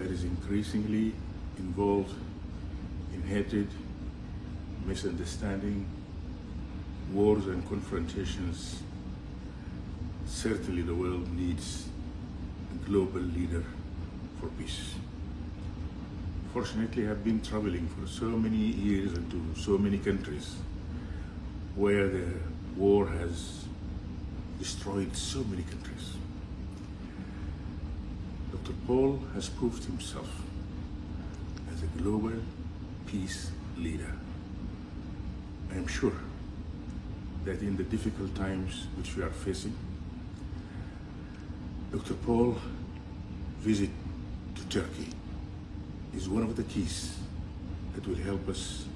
that is increasingly involved in hatred, misunderstanding, wars and confrontations, certainly the world needs a global leader for peace. Fortunately, I've been traveling for so many years into so many countries where the war has destroyed so many countries. Dr. Paul has proved himself as a global peace leader. I am sure that in the difficult times which we are facing, Dr. Paul's visit to Turkey is one of the keys that will help us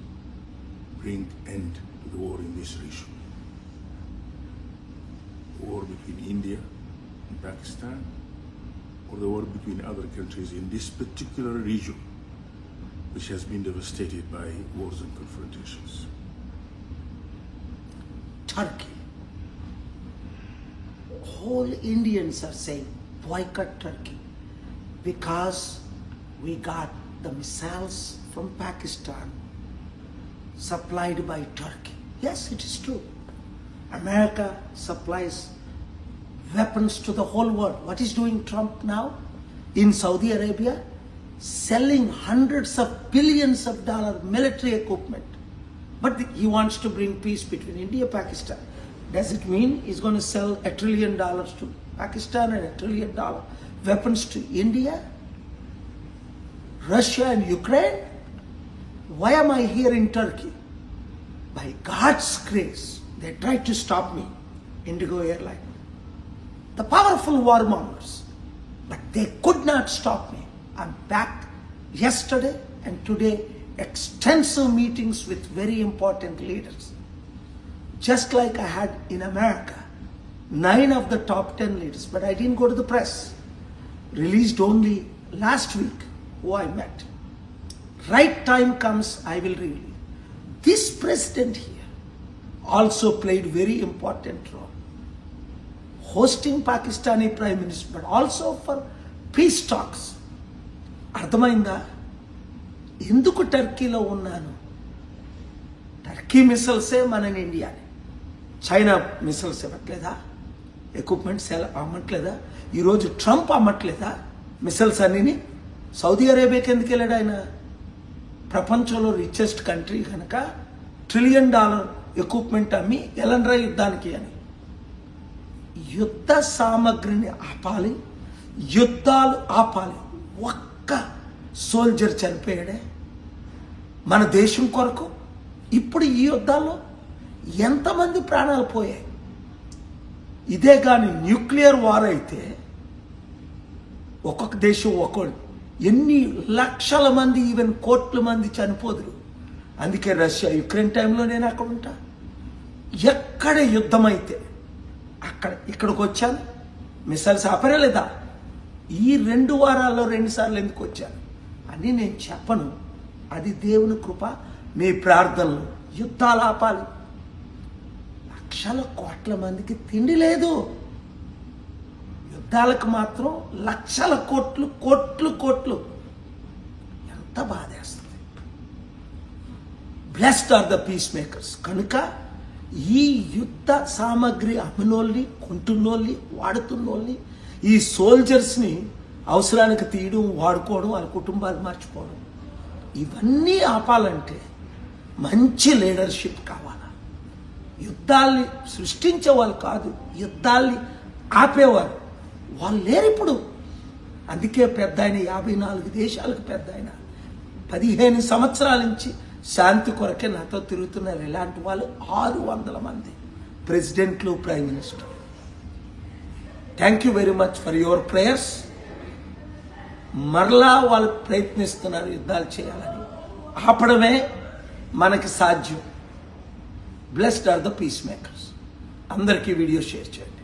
bring end to the war in this region. The war between India and Pakistan, or the war between other countries in this particular region, which has been devastated by wars and confrontations. Turkey. Whole Indians are saying boycott Turkey because we got the missiles from Pakistan supplied by Turkey. Yes, it is true. America supplies weapons to the whole world. What is doing Trump now? In Saudi Arabia, selling hundreds of billions of dollars military equipment. But he wants to bring peace between India and Pakistan. Does it mean he's going to sell $1 trillion to Pakistan and $1 trillion weapons to India, Russia and Ukraine? Why am I here in Turkey? By God's grace, they tried to stop me, Indigo Airline. The powerful warmongers, but they could not stop me. I'm back yesterday and today, extensive meetings with very important leaders. Just like I had in America, 9 of the top 10 leaders, but I didn't go to the press. Released only last week who I met. Right time comes, I will reveal. This president here also played very important role. Hosting Pakistani Prime Minister, but also for peace talks. అర్థమైందా? ఎందుకు టర్కీలో ఉన్నాను? Turkey మిసైల్సే మన ఇండియాని, China missiles ఇవ్వట్లేదా? Equipments అమ్మట్లేదా? ఈరోజు Trump అమ్మట్లేదా missiles అన్నిని? Saudi అరేబియాకి ఎందుకు వెళ్ళాడు ఆయన? ప్రపంచంలో రిచెస్ట్ కంట్రీ కనుక $1 ట్రిలియన్ ఎక్విప్మెంట్ అమ్మి ఎలండ్రా యుద్ధానికి అని. యుద్ధ సామగ్రిని ఆపాలి, యుద్ధాలు ఆపాలి. ఒక్క సోల్జర్ చనిపోయాడే మన దేశం కొరకు. ఇప్పుడు ఈ యుద్ధాల్లో ఎంతమంది ప్రాణాలు పోయాయి? ఇదే కానీ న్యూక్లియర్ వార్ అయితే ఒక్కొక్క దేశం ఒక్కొక్క ఎన్ని లక్షల మంది, ఈవెన్ కోట్ల మంది చనిపోదురు. అందుకే రష్యా యుక్రెయిన్ టైంలో నేను అక్కడ ఉంటా. ఎక్కడ యుద్ధం అయితే ఇక్కడికి వచ్చాను. మిసైల్స్ ఆపరేలేదా? ఈ 2 వారాల్లో 2 సార్లు ఎందుకు వచ్చాను అని నేను చెప్పను. అది దేవుని కృప, మీ ప్రార్థనలు. యుద్ధాలు ఆపాలి. లక్షల కోట్ల మందికి తిండి లేదు. యుద్ధాలకు మాత్రం లక్షల కోట్లు కోట్లు కోట్లు. ఎంత బాధేస్తుంది. Blessed are the peacemakers. కనుక ఈ యుద్ధ సామగ్రి అమ్మినోళ్ళని, కొంటున్నోళ్ళని, వాడుతున్నోళ్ళని, ఈ సోల్జర్స్ని అవసరానికి తీయడం, వాడుకోవడం, వాళ్ళ కుటుంబాలు మర్చిపోవడం, ఇవన్నీ ఆపాలంటే మంచి లీడర్షిప్ కావాలా. యుద్ధాల్ని సృష్టించే వాళ్ళు కాదు, యుద్ధాల్ని ఆపేవారు వాళ్ళు లేరు ఇప్పుడు. అందుకే పెద్ద ఆయన 54 దేశాలకు పెద్ద ఆయన 15 సంవత్సరాల నుంచి శాంతి కొరకే నాతో తిరుగుతున్నారు. ఇలాంటి వాళ్ళు 600 మంది ప్రెసిడెంట్లు, prime minister. Thank you very much for your prayers. మరలా వాళ్ళు ప్రయత్నిస్తున్నారు యుద్ధాలు చేయాలని. ఆపడమే మనకి సాధ్యం. Blessed are the peacemakers. అందరికీ వీడియో షేర్ చేయండి.